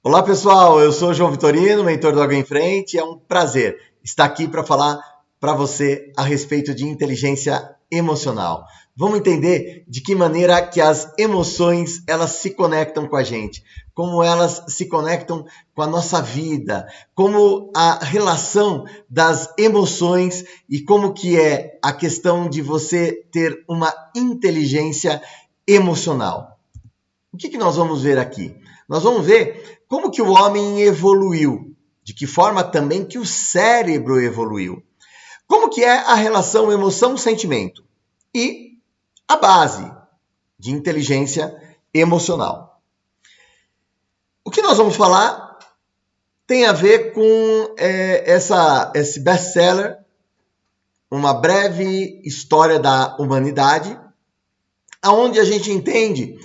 Olá pessoal, eu sou o João Vitorino, mentor do Água em Frente. É um prazer estar aqui para falar para você a respeito de inteligência emocional. Vamos entender de que maneira que as emoções elas se conectam com a gente, como elas se conectam com a nossa vida, como a relação das emoções e como que é a questão de você ter uma inteligência emocional. O que nós vamos ver aqui? Nós vamos ver como que o homem evoluiu, de que forma também que o cérebro evoluiu. Como que é a relação emoção-sentimento e a base de inteligência emocional. O que nós vamos falar tem a ver com esse best-seller, Uma Breve História da Humanidade, onde a gente entende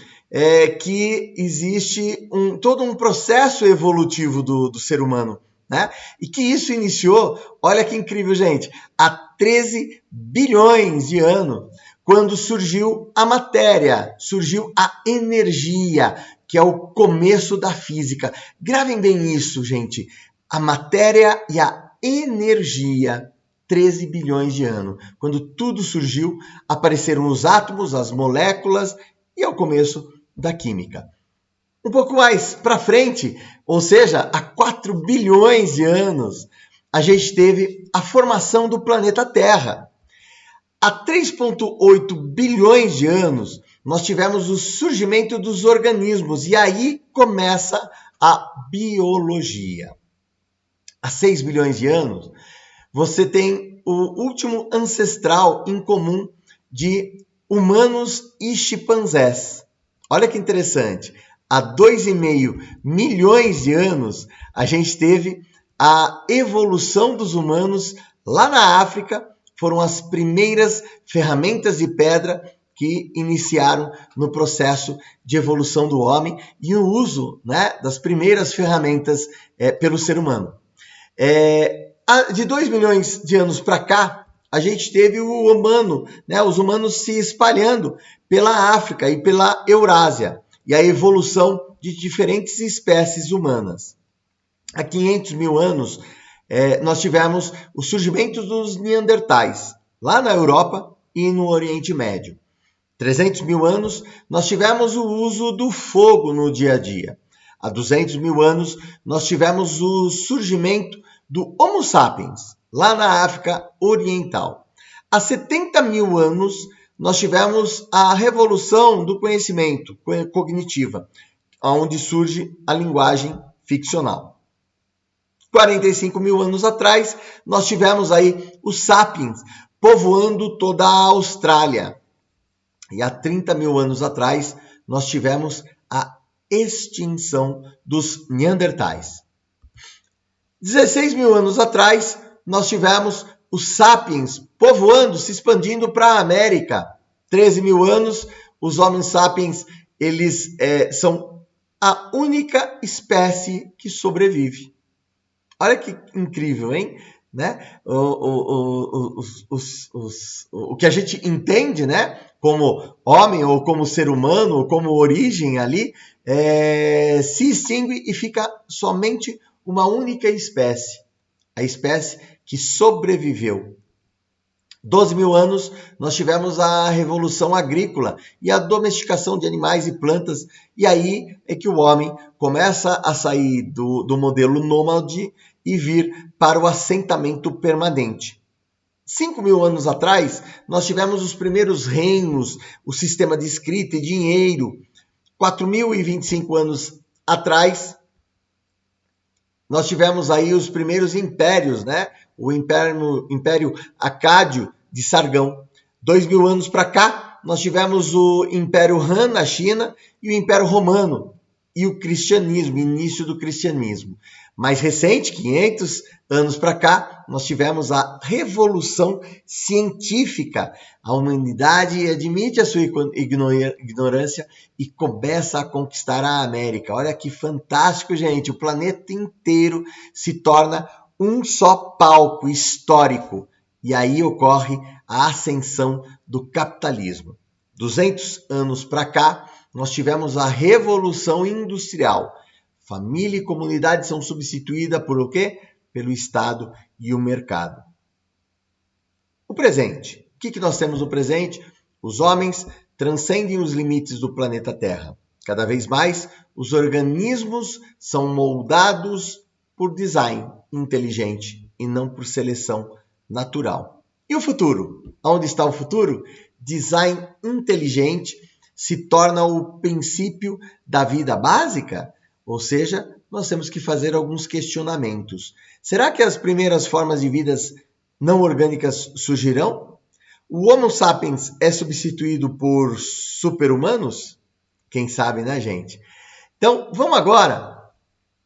que existe todo um processo evolutivo do ser humano, né? E que isso iniciou, olha que incrível, gente, há 13 bilhões de anos, quando surgiu a matéria, surgiu a energia, que é o começo da física. Gravem bem isso, gente. A matéria e a energia, 13 bilhões de anos. Quando tudo surgiu, apareceram os átomos, as moléculas e é o começo da química. Um pouco mais para frente, ou seja, há 4 bilhões de anos, a gente teve a formação do planeta Terra. Há 3,8 bilhões de anos, nós tivemos o surgimento dos organismos e aí começa a biologia. Há 6 bilhões de anos, você tem o último ancestral em comum de humanos e chimpanzés. Olha que interessante. Há 2,5 milhões de anos, a gente teve a evolução dos humanos lá na África. Foram as primeiras ferramentas de pedra que iniciaram no processo de evolução do homem e o uso, né, das primeiras ferramentas pelo ser humano. De 2 milhões de anos para cá, a gente teve o humano, né, os humanos se espalhando pela África e pela Eurásia, e a evolução de diferentes espécies humanas. Há 500 mil anos, nós tivemos o surgimento dos Neandertais, lá na Europa e no Oriente Médio. 300 mil anos, nós tivemos o uso do fogo no dia a dia. Há 200 mil anos, nós tivemos o surgimento do Homo sapiens, lá na África Oriental. Há 70 mil anos, nós tivemos a revolução do conhecimento cognitiva, onde surge a linguagem ficcional. 45 mil anos atrás, nós tivemos aí os sapiens povoando toda a Austrália. E há 30 mil anos atrás, nós tivemos a extinção dos Neandertais. 16 mil anos atrás, nós tivemos os sapiens povoando, se expandindo para a América. 13 mil anos, os homens sapiens, eles são a única espécie que sobrevive. Olha que incrível, hein? Né? O que a gente entende, né, como homem ou como ser humano, ou como origem ali, se extingue e fica somente uma única espécie, a espécie que sobreviveu. 12 mil anos, nós tivemos a revolução agrícola e a domesticação de animais e plantas, e aí é que o homem começa a sair do modelo nômade e vir para o assentamento permanente. 5 mil anos atrás, nós tivemos os primeiros reinos, o sistema de escrita e dinheiro. 4.025 anos atrás, nós tivemos aí os primeiros impérios, né? O Império Acádio de Sargão. 2.000 anos para cá, nós tivemos o Império Han na China e o Império Romano e o cristianismo, início do cristianismo. Mais recente, 500 anos para cá, nós tivemos a Revolução Científica. A humanidade admite a sua ignorância e começa a conquistar a América. Olha que fantástico, gente. O planeta inteiro se torna um só palco histórico. E aí ocorre a ascensão do capitalismo. 200 anos para cá, nós tivemos a Revolução Industrial. Família e comunidade são substituídas por o quê? Pelo Estado e o mercado. O presente. O que nós temos no presente? Os homens transcendem os limites do planeta Terra. Cada vez mais, os organismos são moldados por design inteligente e não por seleção natural. E o futuro? Onde está o futuro? Design inteligente se torna o princípio da vida básica? Ou seja, nós temos que fazer alguns questionamentos. Será que as primeiras formas de vidas não orgânicas surgirão? O Homo sapiens é substituído por super-humanos? Quem sabe, né, gente? Então, vamos agora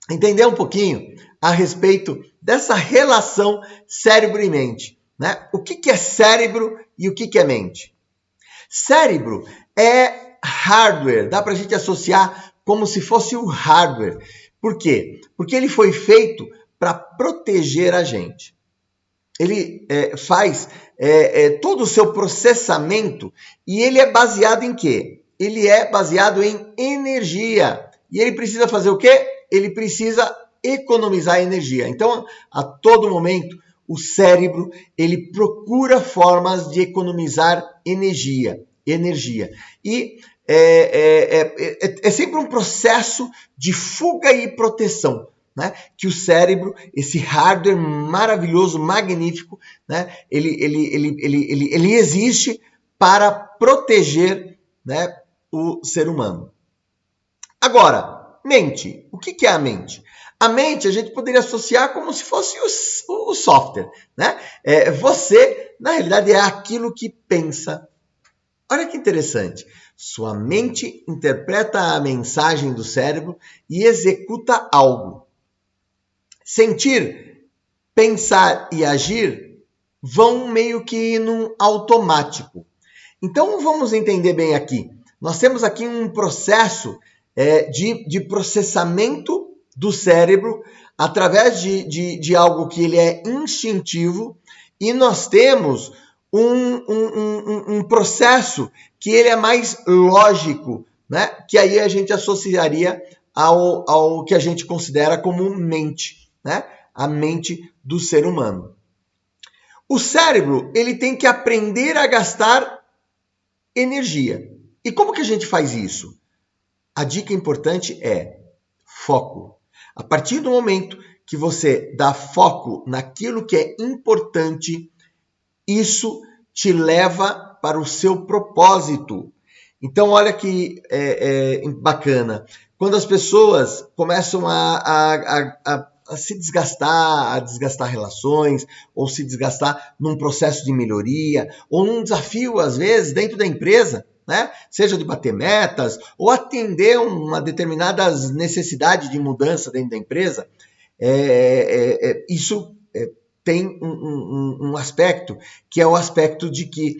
entender um pouquinho a respeito dessa relação cérebro e mente, né? O que é cérebro e o que é mente? Cérebro é hardware, dá para a gente associar como se fosse o hardware. Por quê? Porque ele foi feito para proteger a gente. Ele faz todo o seu processamento e ele é baseado em quê? Ele é baseado em energia. E ele precisa fazer o quê? Ele precisa economizar energia. Então, a todo momento, o cérebro ele procura formas de economizar energia. E é sempre um processo de fuga e proteção, né? Que o cérebro, esse hardware maravilhoso, magnífico, né? Ele existe para proteger, né, o ser humano. Agora, mente. O que é a mente? A mente a gente poderia associar como se fosse o software, né? Você, na realidade, é aquilo que pensa. Olha que interessante. Sua mente interpreta a mensagem do cérebro e executa algo. Sentir, pensar e agir vão meio que num automático. Então, vamos entender bem aqui. Nós temos aqui um processo de processamento do cérebro através de algo que ele é instintivo e nós temos um processo que ele é mais lógico, né? Que aí a gente associaria ao que a gente considera como mente, né? A mente do ser humano. O cérebro ele tem que aprender a gastar energia. E como que a gente faz isso? A dica importante é foco. A partir do momento que você dá foco naquilo que é importante, isso te leva para o seu propósito. Então, olha que bacana. Quando as pessoas começam a se desgastar, a desgastar relações, ou se desgastar num processo de melhoria, ou num desafio, às vezes, dentro da empresa, né? Seja de bater metas, ou atender uma determinada necessidade de mudança dentro da empresa, isso tem um aspecto, que é o aspecto de que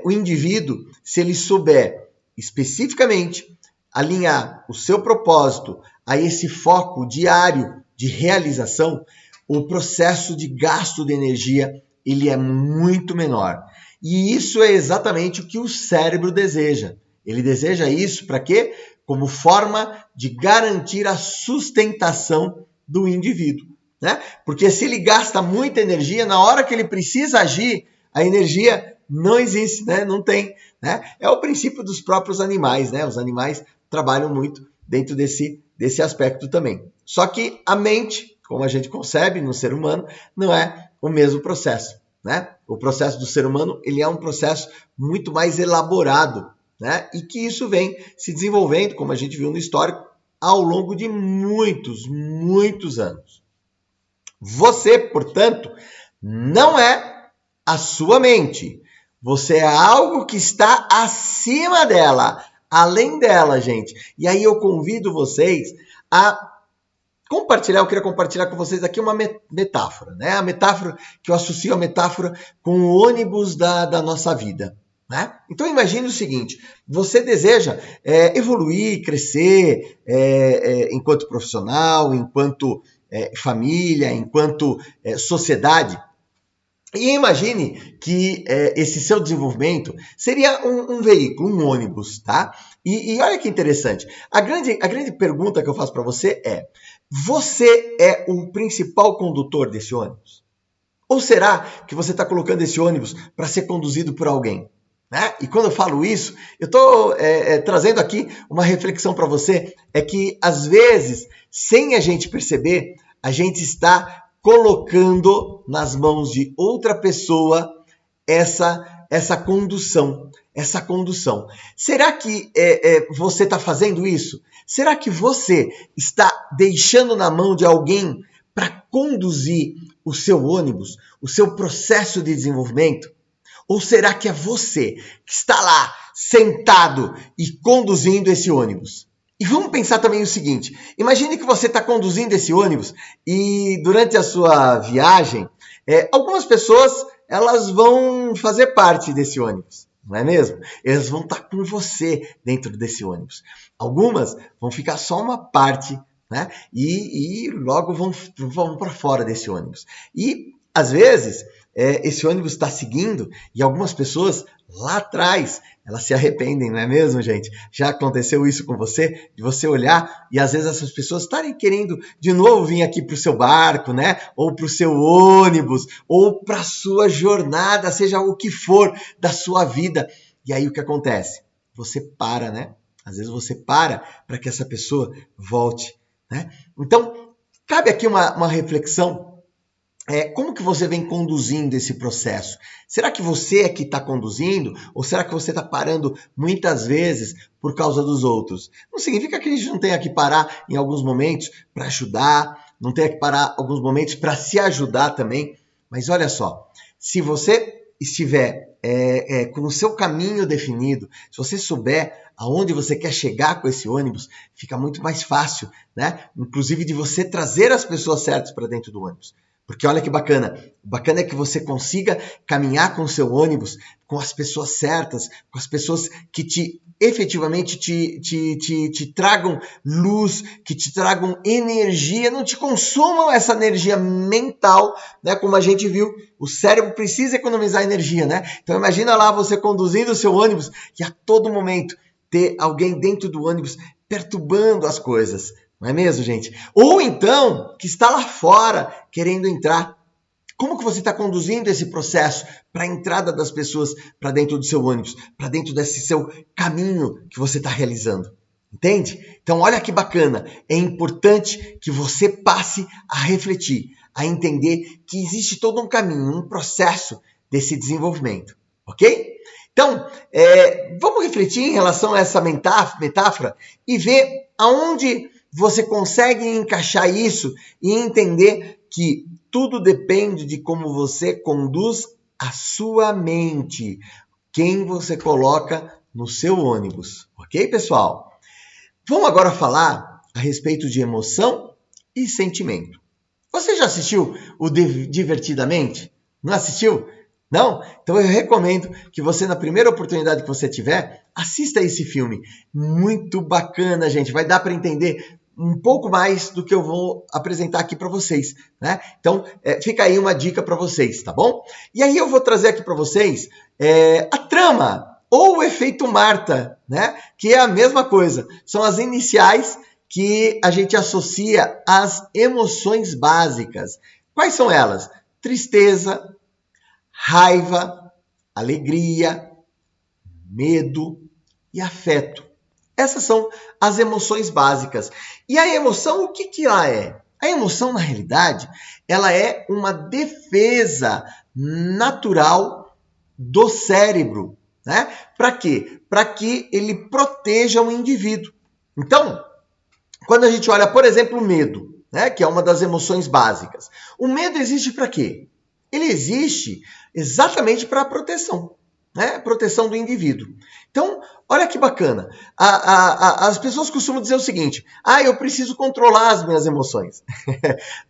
o indivíduo, se ele souber especificamente alinhar o seu propósito a esse foco diário de realização, o processo de gasto de energia ele é muito menor. E isso é exatamente o que o cérebro deseja. Ele deseja isso para quê? Como forma de garantir a sustentação do indivíduo, né? Porque se ele gasta muita energia, na hora que ele precisa agir, a energia não existe, né? Não tem, né? É o princípio dos próprios animais, né? Os animais trabalham muito dentro desse aspecto também. Só que a mente, como a gente concebe no ser humano, não é o mesmo processo, né? O processo do ser humano, ele é um processo muito mais elaborado, né? E que isso vem se desenvolvendo, como a gente viu no histórico, ao longo de muitos anos. Você, portanto, não é a sua mente. Você é algo que está acima dela, além dela, gente. E aí eu convido vocês a compartilhar, eu queria compartilhar com vocês aqui uma metáfora, né? A metáfora que eu associo a metáfora com o ônibus da nossa vida, né? Então imagine o seguinte, você deseja evoluir, crescer enquanto profissional, enquanto família, enquanto sociedade. E imagine que esse seu desenvolvimento seria um veículo, um ônibus, tá? E olha que interessante. A grande pergunta que eu faço para você é: você é o principal condutor desse ônibus? Ou será que você está colocando esse ônibus para ser conduzido por alguém? Né? E quando eu falo isso, eu estou trazendo aqui uma reflexão para você, é que às vezes, sem a gente perceber, a gente está colocando nas mãos de outra pessoa essa condução. Será que você está fazendo isso? Será que você está deixando na mão de alguém para conduzir o seu ônibus, o seu processo de desenvolvimento? Ou será que é você que está lá, sentado e conduzindo esse ônibus? E vamos pensar também o seguinte, imagine que você está conduzindo esse ônibus e durante a sua viagem, algumas pessoas elas vão fazer parte desse ônibus, não é mesmo? Elas vão estar com você dentro desse ônibus. Algumas vão ficar só uma parte, né? E logo vão para fora desse ônibus. E, às vezes, esse ônibus está seguindo e algumas pessoas lá atrás, elas se arrependem, não é mesmo, gente? Já aconteceu isso com você? De você olhar e às vezes essas pessoas estarem querendo de novo vir aqui para o seu barco, né? Ou para o seu ônibus, ou para a sua jornada, seja o que for da sua vida. E aí o que acontece? Você para, né? Às vezes você para que essa pessoa volte, né? Então, cabe aqui uma reflexão. Como que você vem conduzindo esse processo? Será que você é que está conduzindo? Ou será que você está parando muitas vezes por causa dos outros? Não significa que a gente não tenha que parar em alguns momentos para ajudar, não tenha que parar em alguns momentos para se ajudar também. Mas olha só, se você estiver com o seu caminho definido, se você souber aonde você quer chegar com esse ônibus, fica muito mais fácil, né? Inclusive de você trazer as pessoas certas para dentro do ônibus. Porque olha que bacana. O bacana é que você consiga caminhar com o seu ônibus com as pessoas certas, com as pessoas que efetivamente te tragam luz, que te tragam energia, não te consumam essa energia mental, né? Como a gente viu, o cérebro precisa economizar energia, né? Então imagina lá você conduzindo o seu ônibus e a todo momento ter alguém dentro do ônibus perturbando as coisas. Não é mesmo, gente? Ou então, que está lá fora querendo entrar. Como que você está conduzindo esse processo para a entrada das pessoas para dentro do seu ônibus, para dentro desse seu caminho que você está realizando? Entende? Então, olha que bacana. É importante que você passe a refletir, a entender que existe todo um caminho, um processo desse desenvolvimento. Ok? Então, vamos refletir em relação a essa metáfora e ver aonde você consegue encaixar isso e entender que tudo depende de como você conduz a sua mente, quem você coloca no seu ônibus, ok, pessoal? Vamos agora falar a respeito de emoção e sentimento. Você já assistiu o Divertidamente? Não assistiu? Não? Então eu recomendo que você, na primeira oportunidade que você tiver, assista esse filme. Muito bacana, gente. Vai dar para entender um pouco mais do que eu vou apresentar aqui para vocês, né? Então, fica aí uma dica para vocês, tá bom? E aí eu vou trazer aqui para vocês a trama, ou o efeito Marta, né? Que é a mesma coisa. São as iniciais que a gente associa às emoções básicas. Quais são elas? Tristeza, raiva, alegria, medo e afeto. Essas são as emoções básicas. E a emoção, o que ela é? A emoção, na realidade, ela é uma defesa natural do cérebro, né? Para quê? Para que ele proteja o indivíduo. Então, quando a gente olha, por exemplo, o medo, né? Que é uma das emoções básicas. O medo existe para quê? Ele existe exatamente para a proteção, né? Proteção do indivíduo. Então, olha que bacana. As pessoas costumam dizer o seguinte: eu preciso controlar as minhas emoções.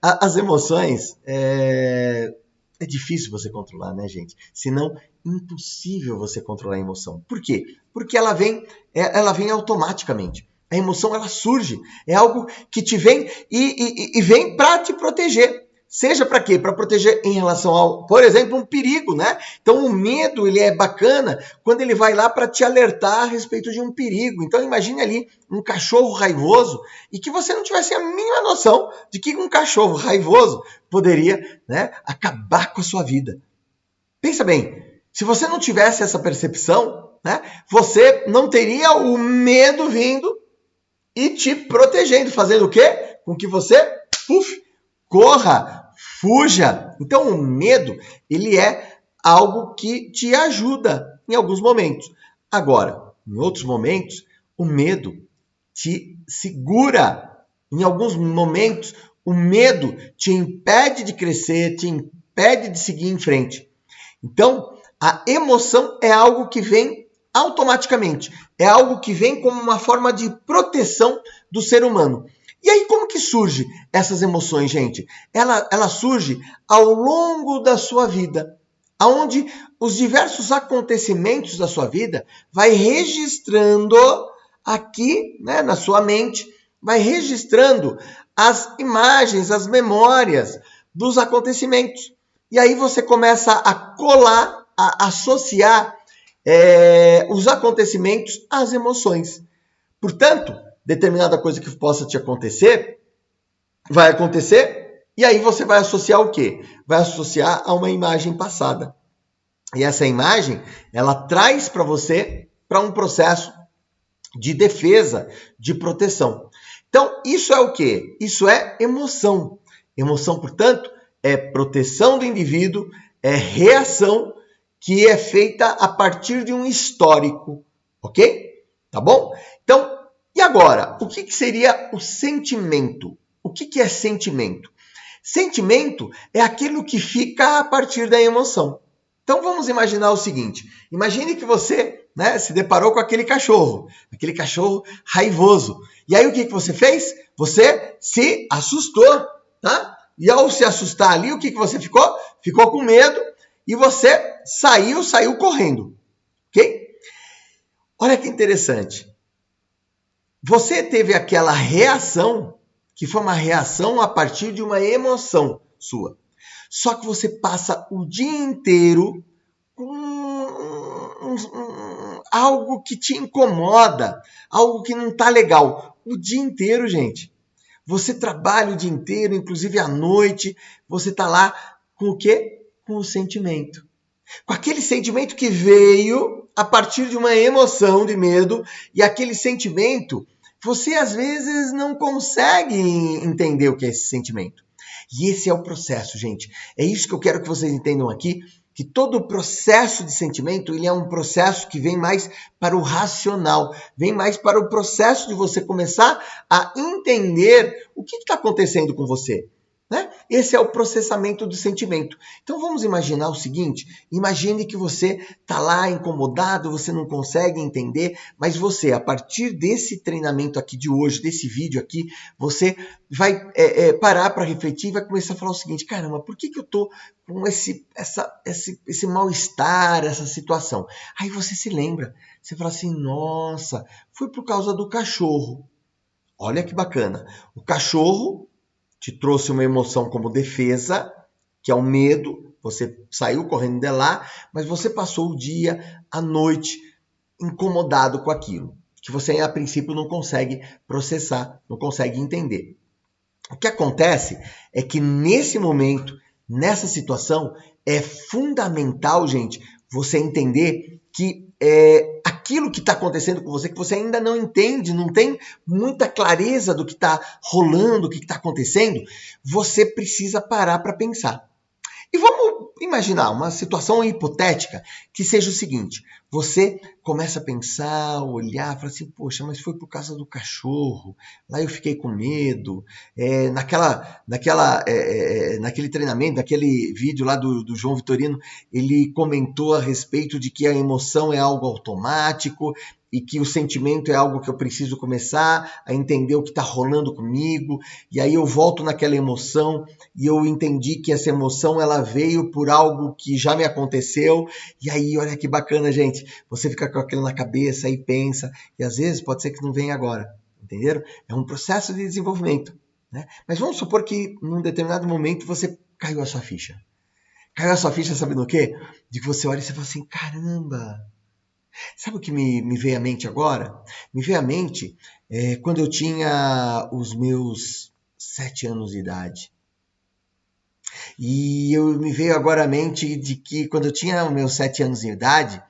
As emoções é difícil você controlar, né, gente? Senão, impossível você controlar a emoção. Por quê? Porque ela vem automaticamente. A emoção, ela surge. É algo que te vem e vem para te proteger. Seja para quê? Para proteger em relação ao, por exemplo, um perigo, né? Então o medo, ele é bacana quando ele vai lá para te alertar a respeito de um perigo. Então imagine ali um cachorro raivoso e que você não tivesse a mínima noção de que um cachorro raivoso poderia, né, acabar com a sua vida. Pensa bem, se você não tivesse essa percepção, né, você não teria o medo vindo e te protegendo, fazendo o quê? Com que você, corra, fuja. Então o medo, ele é algo que te ajuda em alguns momentos. Agora, em outros momentos, o medo te segura. Em alguns momentos, o medo te impede de crescer, te impede de seguir em frente. Então, a emoção é algo que vem automaticamente. É algo que vem como uma forma de proteção do ser humano. E aí, como que surge essas emoções, gente? Ela surge ao longo da sua vida, onde os diversos acontecimentos da sua vida vai registrando aqui, né, na sua mente, vai registrando as imagens, as memórias dos acontecimentos. E aí você começa a colar, a associar os acontecimentos às emoções. Portanto, determinada coisa que possa te acontecer, vai acontecer, e aí você vai associar o quê? Vai associar a uma imagem passada. E essa imagem, ela traz para você para um processo de defesa, de proteção. Então, isso é o quê? Isso é emoção. Emoção, portanto, é proteção do indivíduo, é reação que é feita a partir de um histórico, ok? Tá bom? Então, e agora? O que seria o sentimento? O que é sentimento? Sentimento é aquilo que fica a partir da emoção. Então vamos imaginar o seguinte, imagine que você, né, se deparou com aquele cachorro raivoso. E aí o que você fez? Você se assustou, tá? E ao se assustar ali, o que você ficou? Ficou com medo e você saiu correndo, ok? Olha que interessante. Você teve aquela reação, que foi uma reação a partir de uma emoção sua. Só que você passa o dia inteiro com algo que te incomoda, algo que não tá legal. O dia inteiro, gente. Você trabalha o dia inteiro, inclusive à noite, você tá lá com o quê? Com o sentimento. Com aquele sentimento que veio a partir de uma emoção de medo, e aquele sentimento, você às vezes não consegue entender o que é esse sentimento. E esse é o processo, gente. É isso que eu quero que vocês entendam aqui, que todo o processo de sentimento, ele é um processo que vem mais para o racional, vem mais para o processo de você começar a entender o que está acontecendo com você. Né? Esse é o processamento do sentimento. Então vamos imaginar o seguinte, imagine que você está lá incomodado, você não consegue entender, mas você, a partir desse treinamento aqui de hoje, desse vídeo aqui, você vai parar para refletir e vai começar a falar o seguinte, caramba, por que eu estou com esse mal-estar, essa situação? Aí você se lembra, você fala assim, nossa, foi por causa do cachorro. Olha que bacana, o cachorro te trouxe uma emoção como defesa, que é o medo, você saiu correndo de lá, mas você passou o dia, a noite, incomodado com aquilo, que você a princípio não consegue processar, não consegue entender. O que acontece é que nesse momento, nessa situação, é fundamental, gente, você entender que aquilo que está acontecendo com você, que você ainda não entende, não tem muita clareza do que está rolando, do que está acontecendo, você precisa parar para pensar. E vamos imaginar uma situação hipotética que seja o seguinte, você começa a pensar, olhar, fala assim, poxa, mas foi por causa do cachorro, lá eu fiquei com medo, naquele treinamento, naquele vídeo lá do João Vitorino, ele comentou a respeito de que a emoção é algo automático, e que o sentimento é algo que eu preciso começar a entender o que está rolando comigo, e aí eu volto naquela emoção, e eu entendi que essa emoção ela veio por algo que já me aconteceu, e aí olha que bacana, gente, você fica com aquilo na cabeça e pensa, e às vezes pode ser que não venha agora, entenderam? É um processo de desenvolvimento. né? Mas vamos supor que num determinado momento você caiu a sua ficha. Caiu a sua ficha, sabe no quê? De que você olha e você fala assim, caramba! Sabe o que me veio à mente agora? Me veio à mente quando eu tinha os meus 7 anos de idade. E me veio agora à mente de que quando eu tinha os meus 7 anos de idade,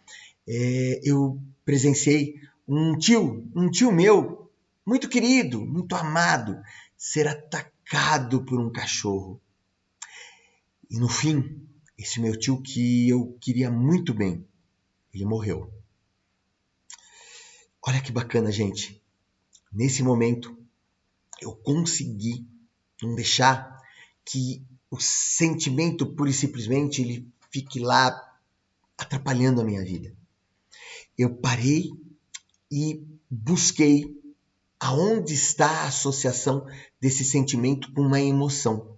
eu presenciei um tio meu, muito querido, muito amado, ser atacado por um cachorro. E no fim, esse meu tio que eu queria muito bem, ele morreu. Olha que bacana, gente. Nesse momento, eu consegui não deixar que o sentimento, pura e simplesmente, ele fique lá atrapalhando a minha vida. Eu parei e busquei aonde está a associação desse sentimento com uma emoção.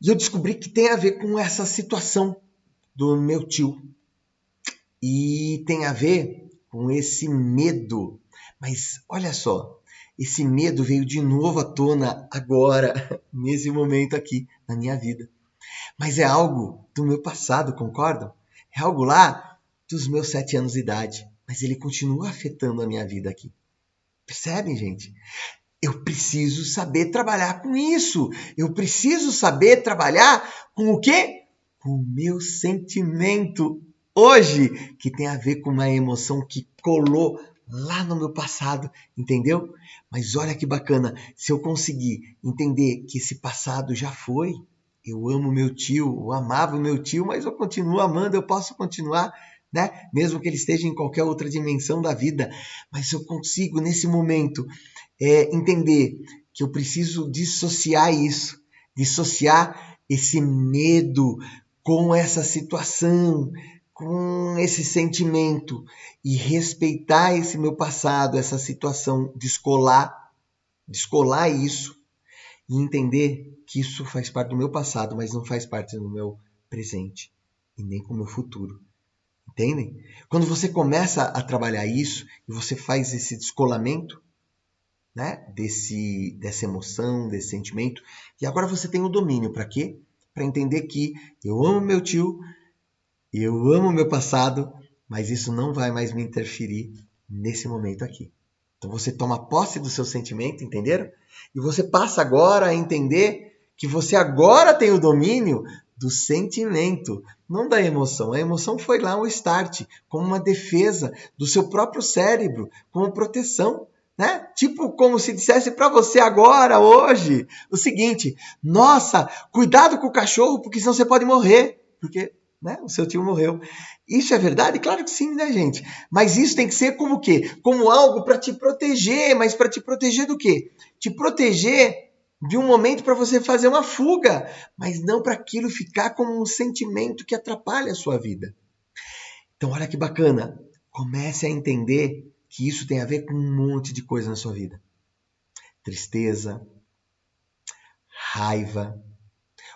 E eu descobri que tem a ver com essa situação do meu tio. E tem a ver com esse medo. Mas olha só, esse medo veio de novo à tona agora, nesse momento aqui na minha vida. Mas é algo do meu passado, concordam? É algo lá dos meus 7 anos de idade. Mas ele continua afetando a minha vida aqui. Percebem, gente? Eu preciso saber trabalhar com isso. Eu preciso saber trabalhar com o quê? Com o meu sentimento hoje, que tem a ver com uma emoção que colou lá no meu passado, entendeu? Mas olha que bacana, se eu conseguir entender que esse passado já foi, eu amo meu tio, eu amava o meu tio, mas eu continuo amando, eu posso continuar, né? Mesmo que ele esteja em qualquer outra dimensão da vida, mas eu consigo nesse momento entender que eu preciso dissociar isso, dissociar esse medo com essa situação, com esse sentimento e respeitar esse meu passado, essa situação, descolar isso e entender que isso faz parte do meu passado, mas não faz parte do meu presente e nem com o meu futuro. Entendem? Quando você começa a trabalhar isso e você faz esse descolamento, né, dessa emoção, desse sentimento, e agora você tem o domínio para quê? Para entender que eu amo meu tio, eu amo meu passado, mas isso não vai mais me interferir nesse momento aqui. Então você toma posse do seu sentimento, entenderam? E você passa agora a entender que você agora tem o domínio do sentimento, não da emoção. A emoção foi lá um start, como uma defesa do seu próprio cérebro, como proteção. Né? Tipo como se dissesse para você agora, hoje, o seguinte: nossa, cuidado com o cachorro, porque senão você pode morrer. Porque né, o seu tio morreu. Isso é verdade? Claro que sim, né, gente? Mas isso tem que ser como o quê? Como algo para te proteger. Mas para te proteger do quê? Te proteger de um momento para você fazer uma fuga, mas não para aquilo ficar como um sentimento que atrapalha a sua vida. Então, olha que bacana. Comece a entender que isso tem a ver com um monte de coisa na sua vida. Tristeza, raiva,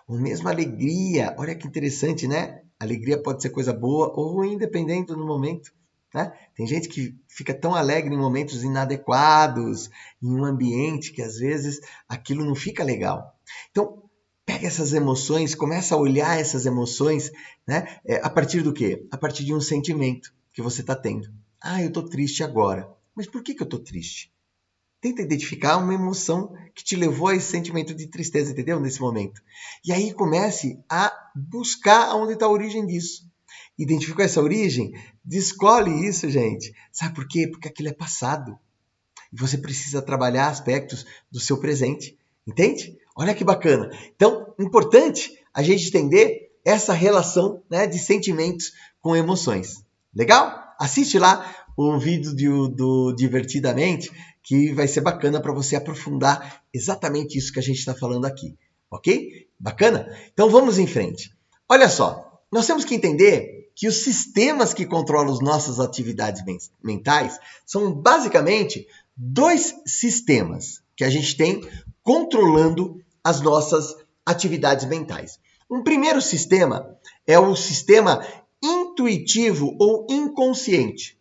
ou mesmo alegria. Olha que interessante, né? Alegria pode ser coisa boa ou ruim, dependendo do momento. Né? Tem gente que fica tão alegre em momentos inadequados, em um ambiente que às vezes aquilo não fica legal. Então, pega essas emoções, começa a olhar essas emoções, né? A partir do quê? A partir de um sentimento que você está tendo. Ah, eu estou triste agora. Mas por que eu estou triste? Tenta identificar uma emoção que te levou a esse sentimento de tristeza, entendeu? Nesse momento. E aí comece a buscar onde está a origem disso. Identificou essa origem? Descolhe isso, gente. Sabe por quê? Porque aquilo é passado. E você precisa trabalhar aspectos do seu presente. Entende? Olha que bacana. Então, importante a gente entender essa relação, né, de sentimentos com emoções. Legal? Assiste lá o vídeo do Divertidamente, que vai ser bacana para você aprofundar exatamente isso que a gente está falando aqui. Ok? Bacana? Então vamos em frente. Olha só, nós temos que entender que os sistemas que controlam as nossas atividades mentais são basicamente 2 sistemas que a gente tem controlando as nossas atividades mentais. Um primeiro sistema é o sistema intuitivo ou inconsciente.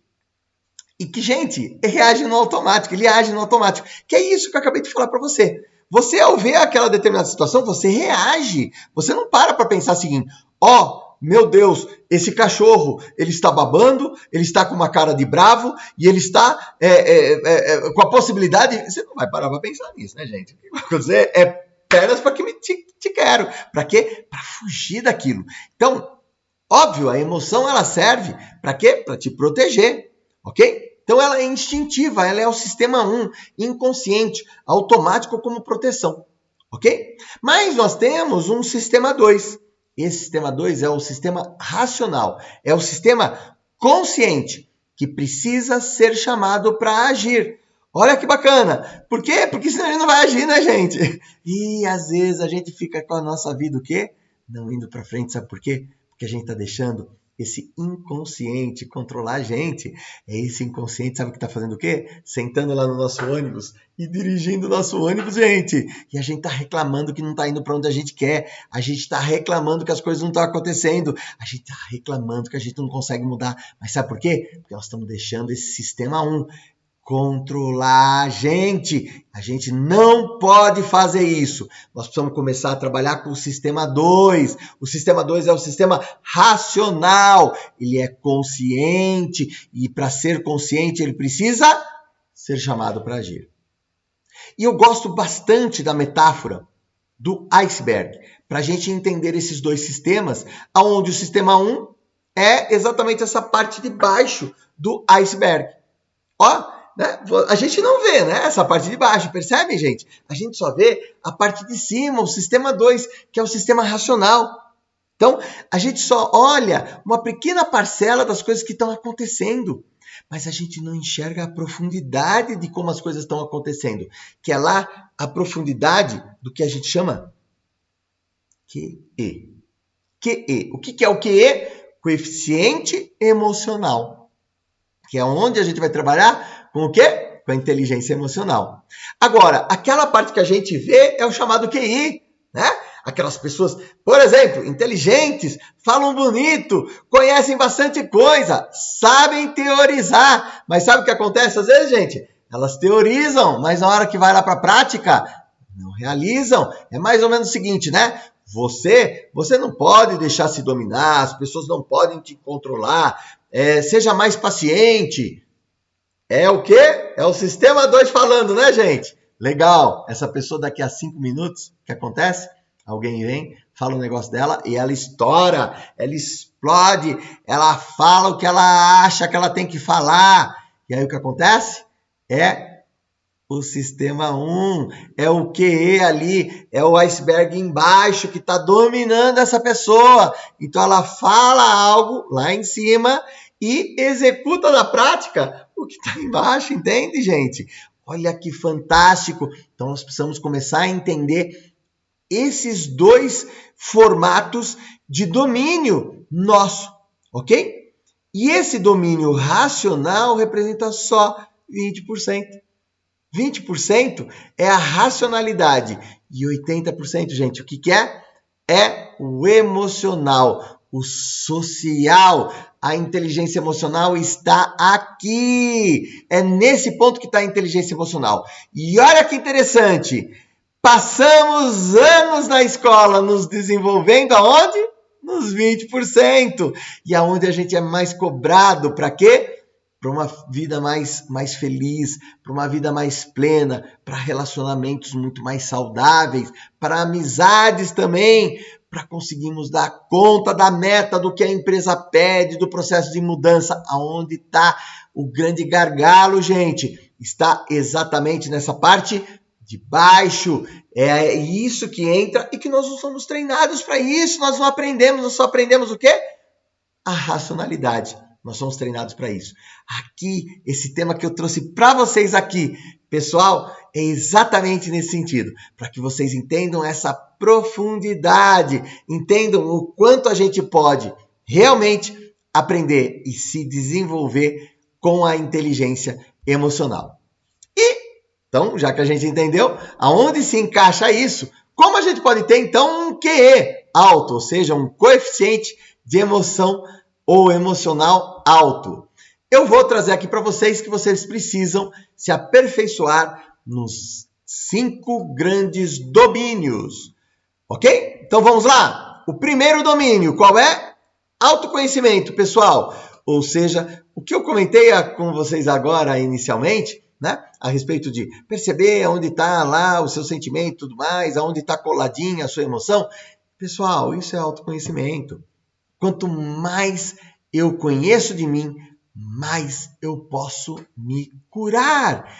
E que, gente, reage no automático, ele age no automático. Que é isso que eu acabei de falar para você. Você, ao ver aquela determinada situação, você reage. Você não para pensar o seguinte, meu Deus, esse cachorro, ele está babando, ele está com uma cara de bravo e ele está com a possibilidade... Você não vai parar para pensar nisso, né, gente? O que vai acontecer é pernas para que te quero. Para quê? Para fugir daquilo. Então, óbvio, a emoção ela serve para quê? Para te proteger, ok? Então ela é instintiva, ela é o sistema 1, inconsciente, automático como proteção, ok? Mas nós temos um sistema 2. Esse sistema 2 é o sistema racional, é o sistema consciente, que precisa ser chamado para agir. Olha que bacana. Por quê? Porque senão ele não vai agir, né, gente? E às vezes a gente fica com a nossa vida o quê? Não indo para frente, sabe por quê? Porque a gente está deixando esse inconsciente controlar a gente. É esse inconsciente, sabe o que está fazendo o quê? Sentando lá no nosso ônibus e dirigindo o nosso ônibus, gente. E a gente está reclamando que não está indo para onde a gente quer. A gente está reclamando que as coisas não estão acontecendo. A gente está reclamando que a gente não consegue mudar. Mas sabe por quê? Porque nós estamos deixando esse sistema 1 controlar a gente. A gente não pode fazer isso. Nós precisamos começar a trabalhar com o sistema 2. O sistema 2 é o sistema racional. Ele é consciente e para ser consciente ele precisa ser chamado para agir. E eu gosto bastante da metáfora do iceberg, para a gente entender esses dois sistemas, onde o sistema 1 é exatamente essa parte de baixo do iceberg. Né? A gente não vê, né, essa parte de baixo, percebe, gente? A gente só vê a parte de cima, o sistema 2, que é o sistema racional. Então, a gente só olha uma pequena parcela das coisas que estão acontecendo, mas a gente não enxerga a profundidade de como as coisas estão acontecendo, que é lá a profundidade do que a gente chama QE. QE. O que é o QE? Coeficiente emocional, que é onde a gente vai trabalhar com o quê? Com a inteligência emocional. Agora, aquela parte que a gente vê é o chamado QI, né? Aquelas pessoas, por exemplo, inteligentes, falam bonito, conhecem bastante coisa, sabem teorizar. Mas sabe o que acontece às vezes, gente? Elas teorizam, mas na hora que vai lá para a prática, não realizam. É mais ou menos o seguinte, né? Você não pode deixar se dominar, as pessoas não podem te controlar, seja mais paciente. É o quê? É o sistema 2 falando, né, gente? Legal. Essa pessoa daqui a 5 minutos, o que acontece? Alguém vem, fala um negócio dela e ela estoura, ela explode, ela fala o que ela acha que ela tem que falar. E aí o que acontece? É o sistema 1, é o QE ali, é o iceberg embaixo que está dominando essa pessoa. Então ela fala algo lá em cima e executa na prática o que está embaixo, entende, gente? Olha que fantástico! Então nós precisamos começar a entender esses dois formatos de domínio nosso, ok? E esse domínio racional representa só 20%. 20% é a racionalidade e 80%, gente, o que é? É o emocional, o social. A inteligência emocional está aqui. É nesse ponto que está a inteligência emocional. E olha que interessante. Passamos anos na escola nos desenvolvendo aonde? Nos 20%. E aonde a gente é mais cobrado para quê? Para uma vida mais feliz, para uma vida mais plena, para relacionamentos muito mais saudáveis, para amizades também, para conseguirmos dar conta da meta, do que a empresa pede, do processo de mudança. Aonde está o grande gargalo, gente? Está exatamente nessa parte de baixo. É isso que entra e que nós não somos treinados para isso. Nós não aprendemos, nós só aprendemos o quê? A racionalidade. Nós somos treinados para isso. Aqui, esse tema que eu trouxe para vocês aqui, pessoal, é exatamente nesse sentido. Para que vocês entendam essa profundidade, entendam o quanto a gente pode realmente aprender e se desenvolver com a inteligência emocional. E, então, já que a gente entendeu aonde se encaixa isso, como a gente pode ter, então, um QE alto, ou seja, um coeficiente de emoção ou emocional alto. Eu vou trazer aqui para vocês que vocês precisam se aperfeiçoar nos 5 grandes domínios. Ok? Então vamos lá. O primeiro domínio, qual é? Autoconhecimento, pessoal. Ou seja, o que eu comentei com vocês agora inicialmente, né? A respeito de perceber onde está lá o seu sentimento e tudo mais, aonde está coladinha a sua emoção. Pessoal, isso é autoconhecimento. Quanto mais eu conheço de mim, mais eu posso me curar.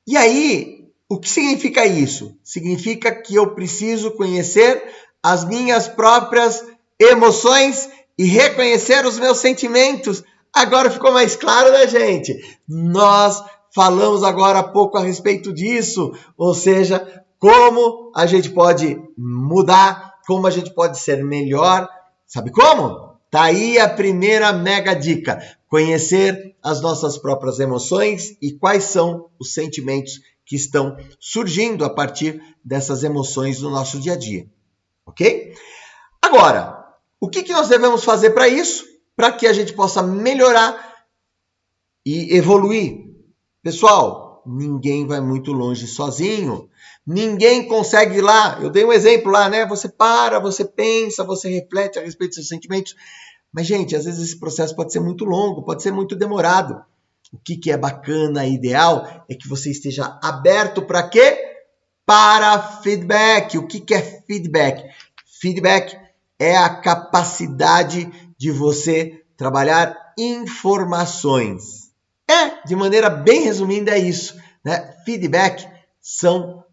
E aí, o que significa isso? Significa que eu preciso conhecer as minhas próprias emoções e reconhecer os meus sentimentos. Agora ficou mais claro, né, gente? Nós falamos agora há pouco a respeito disso, ou seja, como a gente pode mudar, como a gente pode ser melhor. Sabe como? Tá aí a primeira mega dica. Conhecer as nossas próprias emoções e quais são os sentimentos que estão surgindo a partir dessas emoções no nosso dia a dia. Ok? Agora, o que nós devemos fazer para isso? Para que a gente possa melhorar e evoluir. Pessoal, ninguém vai muito longe sozinho. Ninguém consegue ir lá. Eu dei um exemplo lá, né? Você para, você pensa, você reflete a respeito dos seus sentimentos. Mas, gente, às vezes esse processo pode ser muito longo, pode ser muito demorado. O que é bacana e ideal é que você esteja aberto para quê? Para feedback. O que é feedback? Feedback é a capacidade de você trabalhar informações. De maneira bem resumida, é isso, né? Feedback são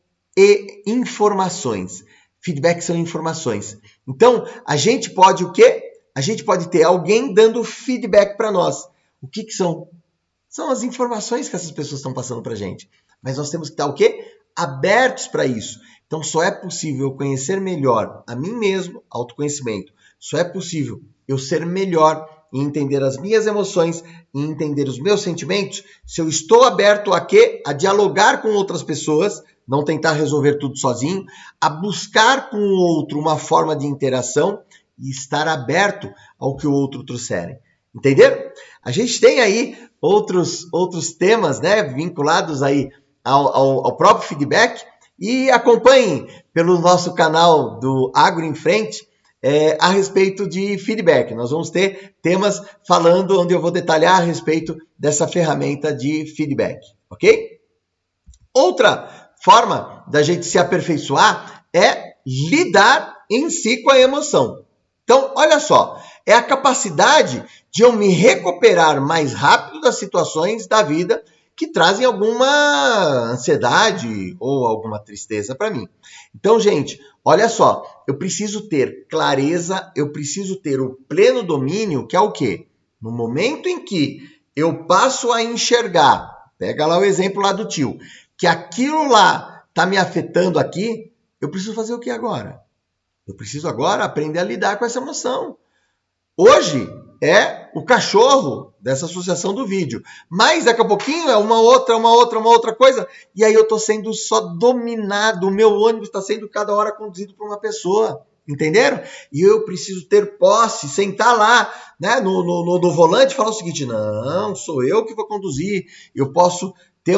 informações. Feedback são informações. Então, a gente pode o quê? A gente pode ter alguém dando feedback para nós. O que são? São as informações que essas pessoas estão passando para a gente. Mas nós temos que estar o quê? Abertos para isso. Então, só é possível conhecer melhor a mim mesmo, autoconhecimento. Só é possível eu ser melhor e entender as minhas emoções e entender os meus sentimentos se eu estou aberto a quê? A dialogar com outras pessoas, não tentar resolver tudo sozinho, a buscar com o outro uma forma de interação e estar aberto ao que o outro trouxer. Entenderam? A gente tem aí outros temas, né, vinculados aí ao próprio feedback e acompanhem pelo nosso canal do Agro em Frente a respeito de feedback. Nós vamos ter temas falando onde eu vou detalhar a respeito dessa ferramenta de feedback, ok? Outra forma da gente se aperfeiçoar é lidar em si com a emoção. Então, olha só, é a capacidade de eu me recuperar mais rápido das situações da vida que trazem alguma ansiedade ou alguma tristeza para mim. Então, gente, olha só, eu preciso ter clareza, eu preciso ter o pleno domínio, que é o quê? No momento em que eu passo a enxergar, pega lá o exemplo lá do tio, que aquilo lá está me afetando aqui, eu preciso fazer o que agora? Eu preciso agora aprender a lidar com essa emoção. Hoje é o cachorro dessa associação do vídeo. Mas daqui a pouquinho é uma outra coisa. E aí eu estou sendo só dominado. O meu ônibus está sendo cada hora conduzido por uma pessoa. Entenderam? E eu preciso ter posse, sentar lá, né, no volante e falar o seguinte: não, sou eu que vou conduzir. Eu posso ter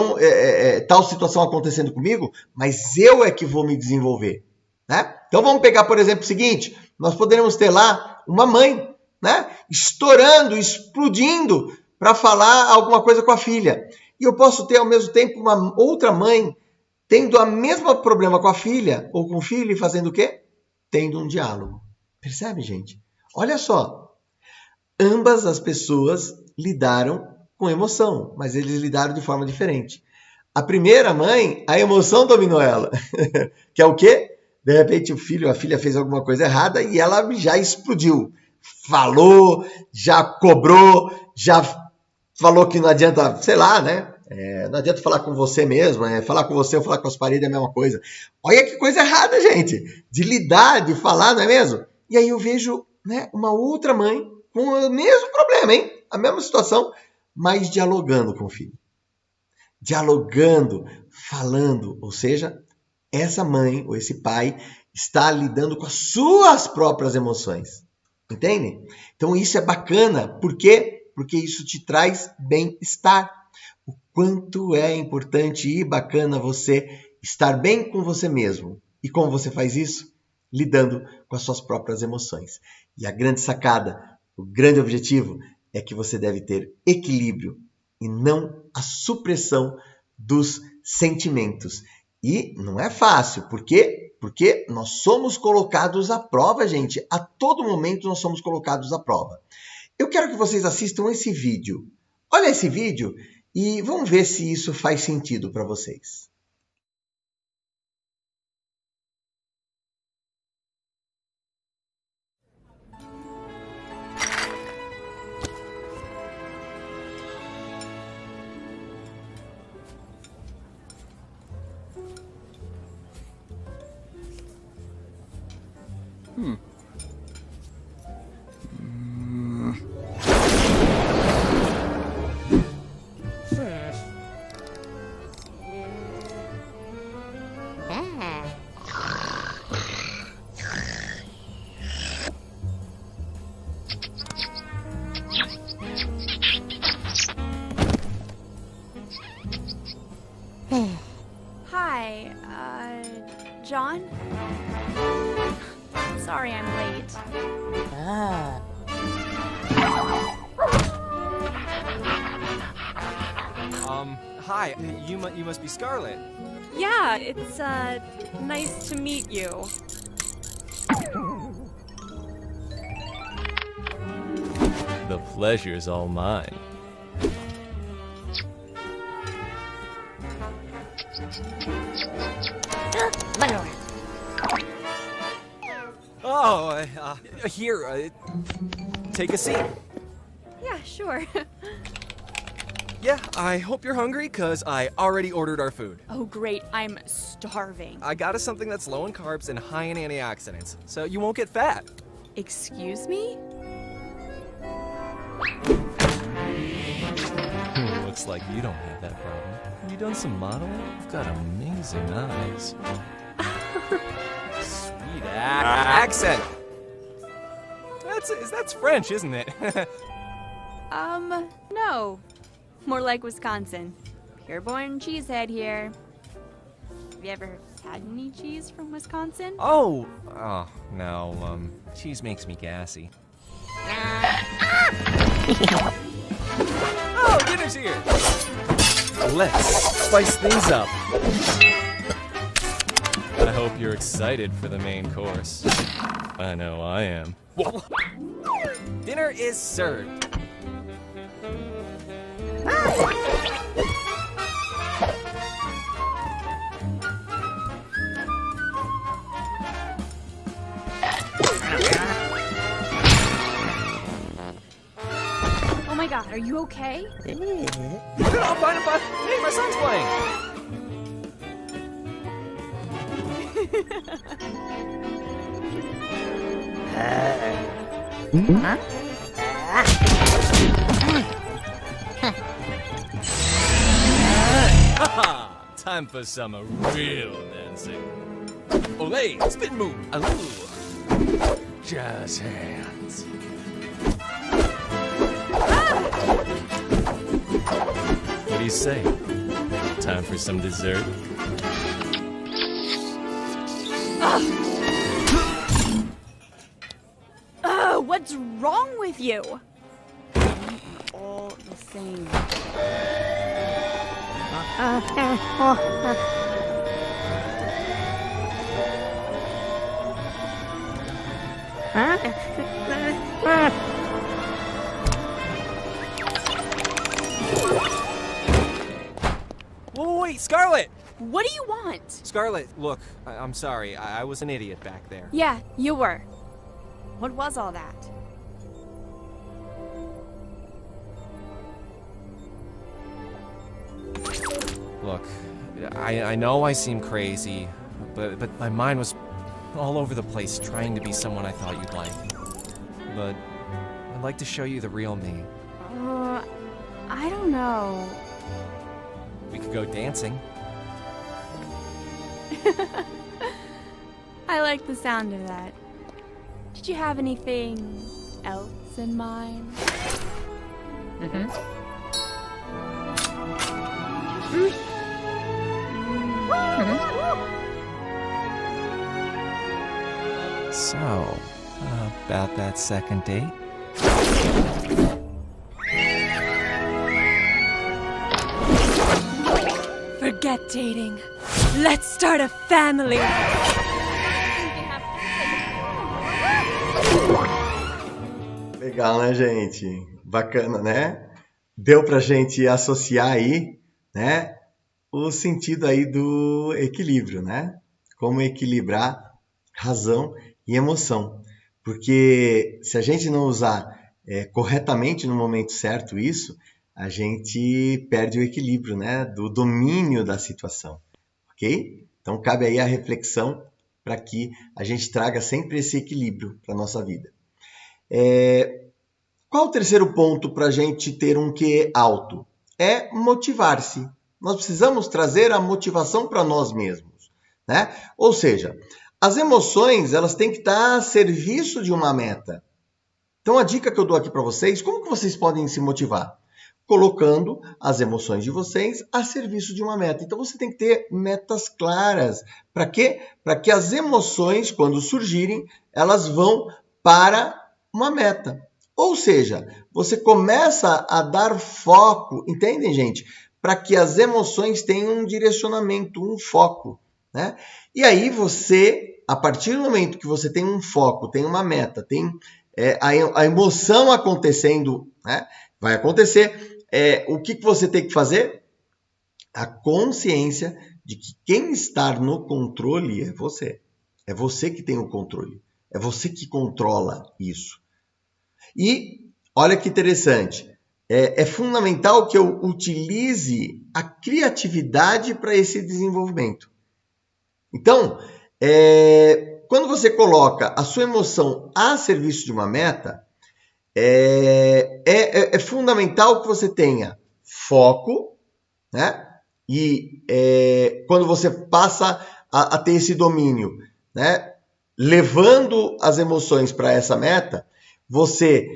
tal situação acontecendo comigo, mas eu é que vou me desenvolver. Né? Então vamos pegar, por exemplo, o seguinte: nós poderíamos ter lá uma mãe, né, estourando, explodindo para falar alguma coisa com a filha. E eu posso ter ao mesmo tempo uma outra mãe tendo o mesmo problema com a filha ou com o filho e fazendo o quê? Tendo um diálogo. Percebe, gente? Olha só. Ambas as pessoas lidaram com emoção, mas eles lidaram de forma diferente. A primeira mãe, a emoção dominou ela. Que é o quê? De repente a filha fez alguma coisa errada e ela já explodiu. Falou, já cobrou, já falou que não adianta, sei lá, né? Não adianta falar com você mesmo, falar com você ou falar com as paredes é a mesma coisa. Olha que coisa errada, gente, de lidar, de falar, não é mesmo? E aí eu vejo, né, uma outra mãe com o mesmo problema, hein? A mesma situação, mas dialogando com o filho. Dialogando, falando, ou seja, essa mãe ou esse pai está lidando com as suas próprias emoções. Entendem? Então isso é bacana. Por quê? Porque isso te traz bem-estar. O quanto é importante e bacana você estar bem com você mesmo. E como você faz isso? Lidando com as suas próprias emoções. E a grande sacada, o grande objetivo é que você deve ter equilíbrio e não a supressão dos sentimentos. E não é fácil, por quê? Porque nós somos colocados à prova, gente. A todo momento nós somos colocados à prova. Eu quero que vocês assistam esse vídeo. Olha esse vídeo e vamos ver se isso faz sentido para vocês. Hi, John? Sorry I'm late. Hi, you must be Scarlet. Yeah, it's, nice to meet you. The pleasure's all mine. Oh, here, take a seat. Yeah, sure. Yeah, I hope you're hungry, cause I already ordered our food. Oh, great. I'm starving. I got us something that's low in carbs and high in antioxidants, so you won't get fat. Excuse me? Looks like you don't have that problem. Have you done some modeling? You've got amazing eyes. Sweet accent. That's French, isn't it? No. More like Wisconsin. Pure-born cheesehead here. Have you ever had any cheese from Wisconsin? Oh, no, cheese makes me gassy. Oh, dinner's here! Let's spice things up. I hope you're excited for the main course. I know I am. Whoa. Dinner is served. Oh my god, are you okay? I'll find a bus. Hey, my son's playing. Time for some real dancing. Olay, spin move. Aloo. Jazz hands. What do you say? Time for some dessert? What's wrong with you? All the same. Whoa, wait, Scarlet! What do you want? Scarlet, look, I'm sorry. I was an idiot back there. Yeah, you were. What was all that? Look, I know I seem crazy, but my mind was all over the place trying to be someone I thought you'd like. But I'd like to show you the real me. I don't know. We could go dancing. I like the sound of that. Did you have anything else in mind? So, about that second date? Forget dating. Let's start a family. Legal, né, gente? Bacana, né? Deu pra gente associar aí, né, o sentido aí do equilíbrio, né? Como equilibrar razão e emoção. Porque se a gente não usar corretamente no momento certo isso, a gente perde o equilíbrio, né, do domínio da situação, ok? Então cabe aí a reflexão para que a gente traga sempre esse equilíbrio para a nossa vida. Qual o terceiro ponto para a gente ter um QE alto? É motivar-se. Nós precisamos trazer a motivação para nós mesmos, né? Ou seja, as emoções elas têm que estar a serviço de uma meta. Então a dica que eu dou aqui para vocês, como que vocês podem se motivar? Colocando as emoções de vocês a serviço de uma meta. Então você tem que ter metas claras. Para quê? Para que as emoções, quando surgirem, elas vão para uma meta. Ou seja, você começa a dar foco, entendem, gente? Para que as emoções tenham um direcionamento, um foco, né? E aí você, a partir do momento que você tem um foco, tem uma meta, tem a emoção acontecendo, né? Vai acontecer. O que você tem que fazer? A consciência de que quem está no controle é você. É você que tem o controle. É você que controla isso. E olha que interessante. É fundamental que eu utilize a criatividade para esse desenvolvimento. Então, quando você coloca a sua emoção a serviço de uma meta, é fundamental que você tenha foco, né? E quando você passa a ter esse domínio, né? Levando as emoções para essa meta, você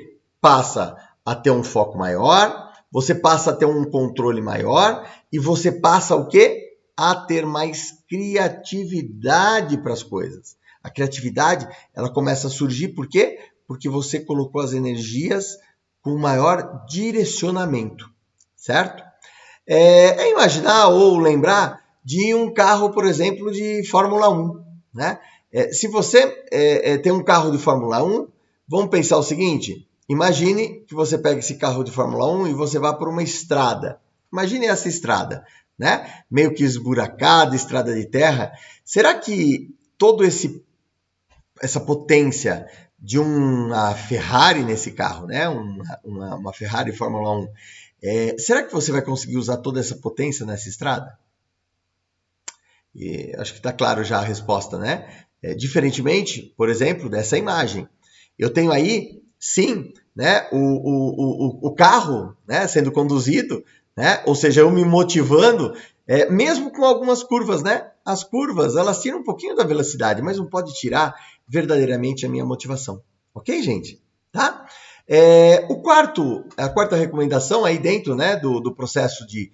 passa a ter um foco maior, você passa a ter um controle maior e você passa o quê? A ter mais criatividade para as coisas. A criatividade, ela começa a surgir por quê? Porque você colocou as energias com maior direcionamento, certo? Imaginar ou lembrar de um carro, por exemplo, de Fórmula 1, né? Se você tem um carro de Fórmula 1, vamos pensar o seguinte, imagine que você pega esse carro de Fórmula 1 e você vá por uma estrada. Imagine essa estrada, né? Meio que esburacada, estrada de terra. Será que toda essa potência de uma Ferrari nesse carro, né? Uma Ferrari Fórmula 1, será que você vai conseguir usar toda essa potência nessa estrada? E acho que está claro já a resposta, né? Diferentemente, por exemplo, dessa imagem. Eu tenho aí, sim, né, o carro, né, sendo conduzido, né, ou seja, eu me motivando, mesmo com algumas curvas, né? As curvas, elas tiram um pouquinho da velocidade, mas não pode tirar verdadeiramente a minha motivação. Ok, gente? Tá? A quarta recomendação aí dentro, né, do processo de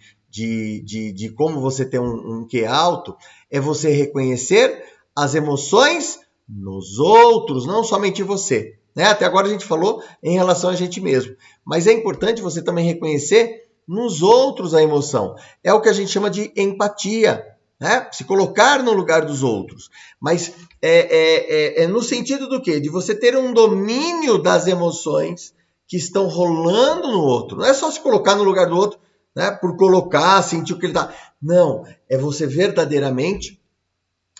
como você ter um QE alto, é você reconhecer as emoções nos outros, não somente você. Né? Até agora a gente falou em relação a gente mesmo, mas é importante você também reconhecer nos outros a emoção. É o que a gente chama de empatia, né? Se colocar no lugar dos outros. Mas no sentido do quê? De você ter um domínio das emoções que estão rolando no outro. Não é só se colocar no lugar do outro, né, por colocar, sentir o que ele está. Não, é você verdadeiramente,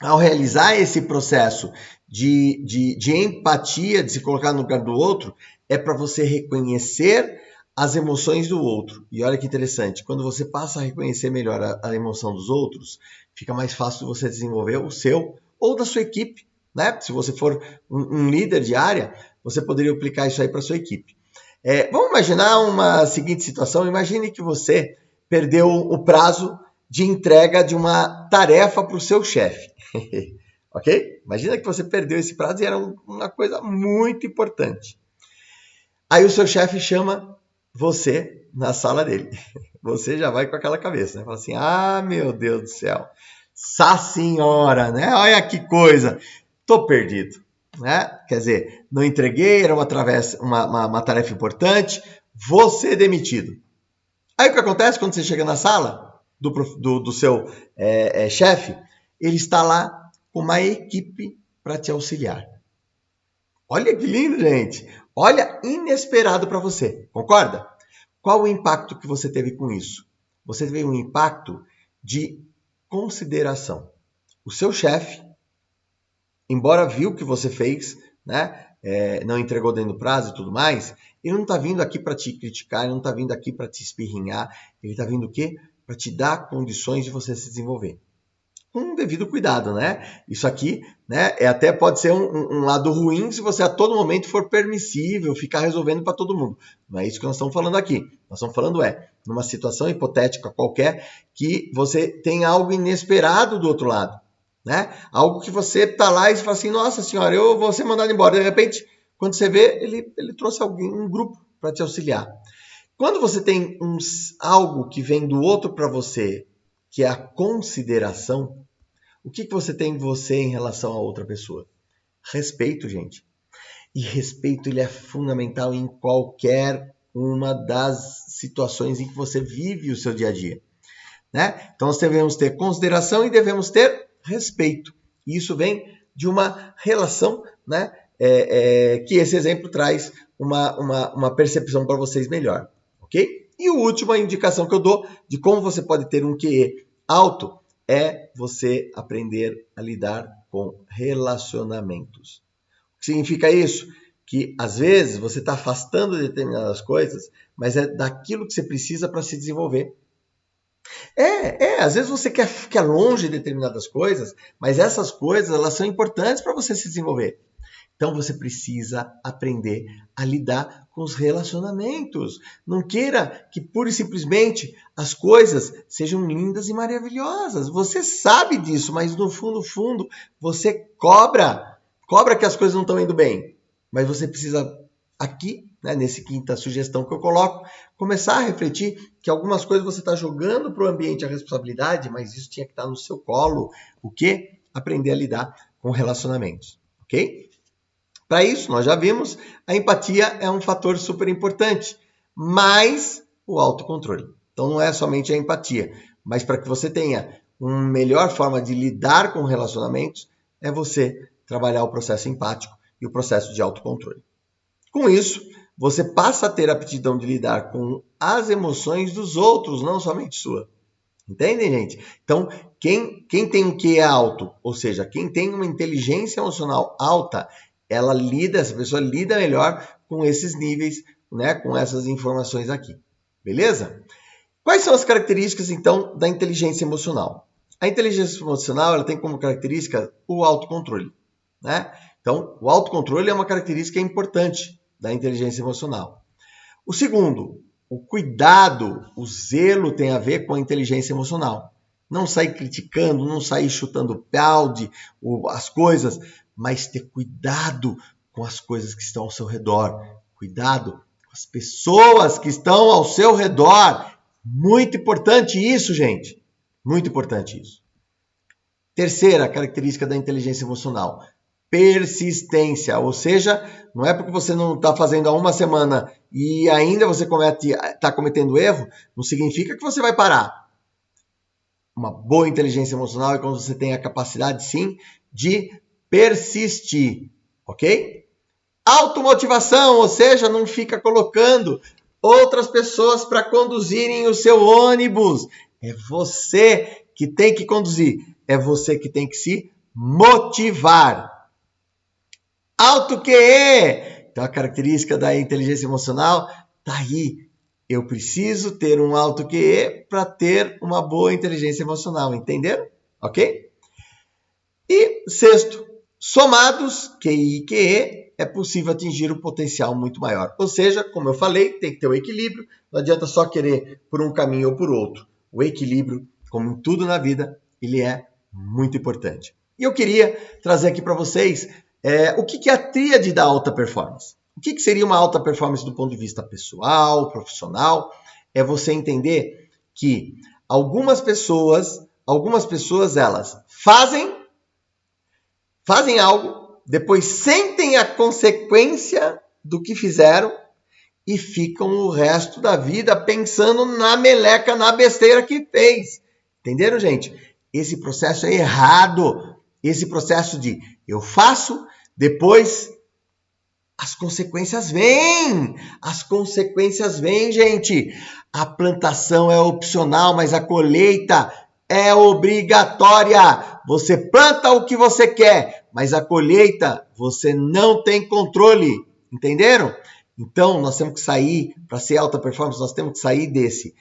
ao realizar esse processo de empatia, de se colocar no lugar do outro, é para você reconhecer as emoções do outro. E olha que interessante, quando você passa a reconhecer melhor a emoção dos outros, fica mais fácil você desenvolver o seu ou da sua equipe, né? Se você for um líder de área, você poderia aplicar isso aí para a sua equipe. Vamos imaginar uma seguinte situação. Imagine que você perdeu o prazo de entrega de uma tarefa para o seu chefe. Ok? Imagina que você perdeu esse prazo e era uma coisa muito importante. Aí o seu chefe chama você na sala dele. Você já vai com aquela cabeça, né? Fala assim, meu Deus do céu. Nossa senhora, né? Olha que coisa. Tô perdido, né? Quer dizer, não entreguei, era uma tarefa importante, vou ser demitido. Aí o que acontece quando você chega na sala do seu chefe? Ele está lá com uma equipe para te auxiliar. Olha que lindo, gente. Olha, inesperado para você. Concorda? Qual o impacto que você teve com isso? Você teve um impacto de consideração. O seu chefe, embora viu o que você fez, né? Não entregou dentro do prazo e tudo mais, ele não está vindo aqui para te criticar, ele não está vindo aqui para te espirrinhar, ele está vindo o quê? Para te dar condições de você se desenvolver. Com um devido cuidado, né? Isso aqui, né, até pode ser um lado ruim se você a todo momento for permissível, ficar resolvendo para todo mundo. Não é isso que nós estamos falando aqui. Nós estamos falando numa situação hipotética qualquer, que você tem algo inesperado do outro lado, né? Algo que você está lá e fala assim, nossa senhora, eu vou ser mandado embora. De repente, quando você vê, ele trouxe um grupo para te auxiliar. Quando você tem algo que vem do outro para você, que é a consideração, o que você tem em você em relação a outra pessoa? Respeito, gente. E respeito ele é fundamental em qualquer uma das situações em que você vive o seu dia a dia, né? Então nós devemos ter consideração e devemos ter respeito. E isso vem de uma relação, né? Que esse exemplo traz uma percepção para vocês melhor, ok? E a última indicação que eu dou de como você pode ter um QE alto é você aprender a lidar com relacionamentos. O que significa isso? Que às vezes você está afastando determinadas coisas, mas é daquilo que você precisa para se desenvolver. Às vezes você quer ficar longe de determinadas coisas, mas essas coisas elas são importantes para você se desenvolver. Então você precisa aprender a lidar com os relacionamentos. Não queira que pura e simplesmente as coisas sejam lindas e maravilhosas. Você sabe disso, mas no fundo, você cobra que as coisas não estão indo bem. Mas você precisa aqui, né, nesse quinta sugestão que eu coloco, começar a refletir que algumas coisas você está jogando para o ambiente a responsabilidade, mas isso tinha que estar no seu colo. O quê? Aprender a lidar com relacionamentos, ok? Para isso, nós já vimos, a empatia é um fator super importante, mas o autocontrole. Então, não é somente a empatia, mas para que você tenha uma melhor forma de lidar com relacionamentos, é você trabalhar o processo empático e o processo de autocontrole. Com isso, você passa a ter a aptidão de lidar com as emoções dos outros, não somente sua. Entendem, gente? Então, quem tem um QE alto, ou seja, quem tem uma inteligência emocional alta, essa pessoa lida melhor com esses níveis, né, com essas informações aqui. Beleza? Quais são as características, então, da inteligência emocional? A inteligência emocional ela tem como característica o autocontrole, né? Então, o autocontrole é uma característica importante da inteligência emocional. O segundo, o cuidado, o zelo tem a ver com a inteligência emocional. Não sair criticando, não sair chutando balde, as coisas, mas ter cuidado com as coisas que estão ao seu redor. Cuidado com as pessoas que estão ao seu redor. Muito importante isso, gente. Muito importante isso. Terceira característica da inteligência emocional. Persistência. Ou seja, não é porque você não está fazendo há uma semana e ainda você está cometendo erro, não significa que você vai parar. Uma boa inteligência emocional é quando você tem a capacidade, sim, de persistir, ok? Automotivação, ou seja, não fica colocando outras pessoas para conduzirem o seu ônibus. É você que tem que conduzir, é você que tem que se motivar. Alto QE! Então a característica da inteligência emocional está aí. Eu preciso ter um alto QE para ter uma boa inteligência emocional, entenderam? Ok? E sexto, somados, QI e QE, é possível atingir um potencial muito maior. Ou seja, como eu falei, tem que ter o equilíbrio, não adianta só querer por um caminho ou por outro. O equilíbrio, como em tudo na vida, ele é muito importante. E eu queria trazer aqui para vocês o que é a tríade da alta performance. O que seria uma alta performance do ponto de vista pessoal, profissional? É você entender que algumas pessoas algumas pessoas, elas fazem algo, depois sentem a consequência do que fizeram e ficam o resto da vida pensando na meleca, na besteira que fez. Entenderam, gente? Esse processo é errado. Esse processo de eu faço, depois as consequências vêm. As consequências vêm, gente. A plantação é opcional, mas a colheita é obrigatória. Você planta o que você quer, mas a colheita você não tem controle. Entenderam? Então, nós temos que sair, para ser alta performance, nós temos que sair desse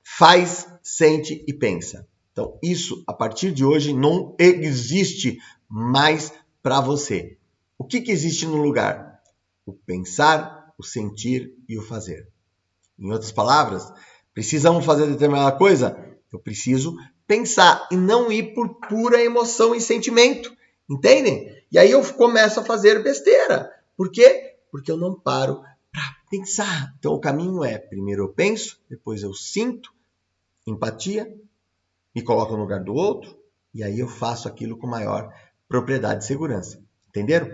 faz, sente e pensa. Então, isso, a partir de hoje, não existe mais para você. O que existe no lugar? O pensar, o sentir e o fazer. Em outras palavras, precisamos fazer determinada coisa? Eu preciso pensar e não ir por pura emoção e sentimento. Entendem? E aí eu começo a fazer besteira. Por quê? Porque eu não paro para pensar. Então o caminho é, primeiro eu penso, depois eu sinto, empatia, me coloco no lugar do outro, e aí eu faço aquilo com maior propriedade e segurança. Entenderam?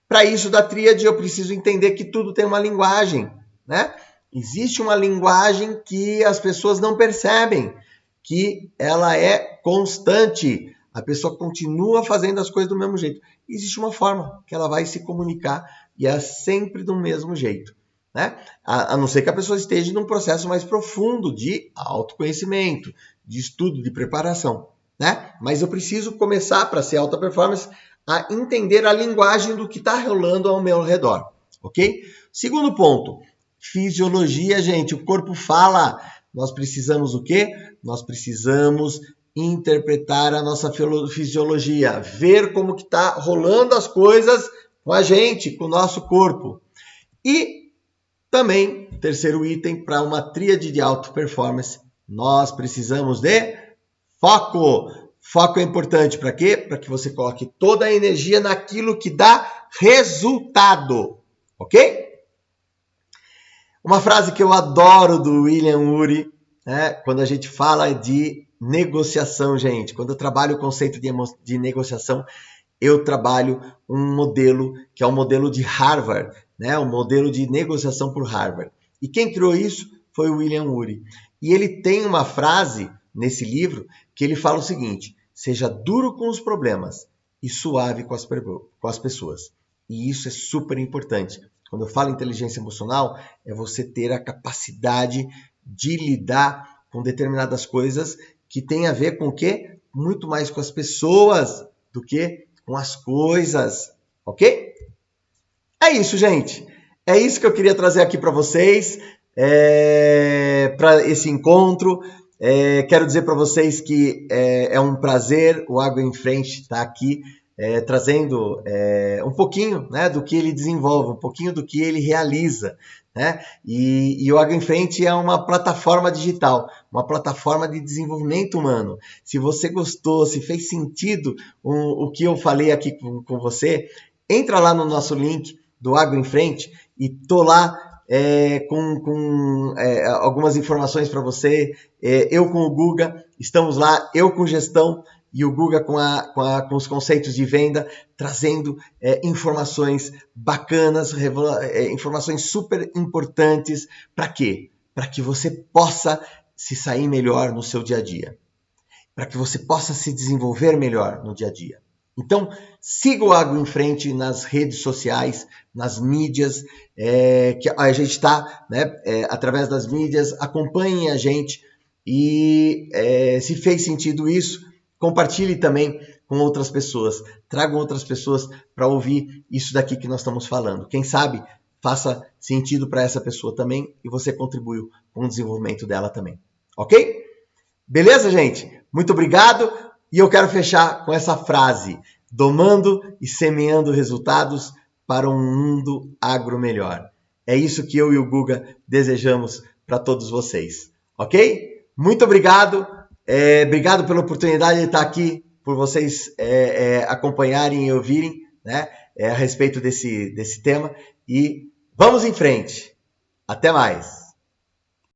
Para isso, da tríade, eu preciso entender que tudo tem uma linguagem, né? Existe uma linguagem que as pessoas não percebem, que ela é constante. A pessoa continua fazendo as coisas do mesmo jeito. Existe uma forma que ela vai se comunicar e é sempre do mesmo jeito, né? A não ser que a pessoa esteja num processo mais profundo de autoconhecimento, de estudo, de preparação, né? Mas eu preciso começar, para ser alta performance, a entender a linguagem do que está rolando ao meu redor, ok? Segundo ponto, fisiologia, gente. O corpo fala. Nós precisamos o quê? Nós precisamos interpretar a nossa fisiologia, ver como que está rolando as coisas com a gente, com o nosso corpo. E também, terceiro item, para uma tríade de alta performance, nós precisamos de foco. Foco é importante para quê? Para que você coloque toda a energia naquilo que dá resultado, ok? Uma frase que eu adoro do William Ury, né? Quando a gente fala de negociação, gente, quando eu trabalho o conceito de negociação, eu trabalho um modelo que é o modelo de Harvard, né? O modelo de negociação por Harvard. E quem criou isso foi o William Ury. E ele tem uma frase nesse livro que ele fala o seguinte: seja duro com os problemas e suave com as pessoas. E isso é super importante. Quando eu falo inteligência emocional, é você ter a capacidade de lidar com determinadas coisas que tem a ver com o quê? Muito mais com as pessoas do que com as coisas, ok? É isso, gente. É isso que eu queria trazer aqui para vocês, para esse encontro. Quero dizer para vocês que é um prazer o Água em Frente estar aqui trazendo um pouquinho, né, do que ele desenvolve, um pouquinho do que ele realiza, né? E o Água em Frente é uma plataforma digital, uma plataforma de desenvolvimento humano. Se você gostou, se fez sentido o que eu falei aqui com você, entra lá no nosso link do Água em Frente e tô lá com algumas informações para você. Eu com o Guga, estamos lá, eu com gestão e o Guga com os conceitos de venda, trazendo informações bacanas, informações super importantes. Para quê? Para que você possa se sair melhor no seu dia a dia. Para que você possa se desenvolver melhor no dia a dia. Então, siga o Água em Frente nas redes sociais, nas mídias, que a gente está, né, através das mídias, acompanhem a gente e se fez sentido isso, compartilhe também com outras pessoas, tragam outras pessoas para ouvir isso daqui que nós estamos falando. Quem sabe faça sentido para essa pessoa também e você contribuiu com o desenvolvimento dela também, ok? Beleza, gente? Muito obrigado. E eu quero fechar com essa frase: domando e semeando resultados para um mundo agro melhor. É isso que eu e o Guga desejamos para todos vocês, ok? Muito obrigado. Obrigado pela oportunidade de estar aqui, por vocês acompanharem e ouvirem, né, a respeito desse tema. E vamos em frente. Até mais.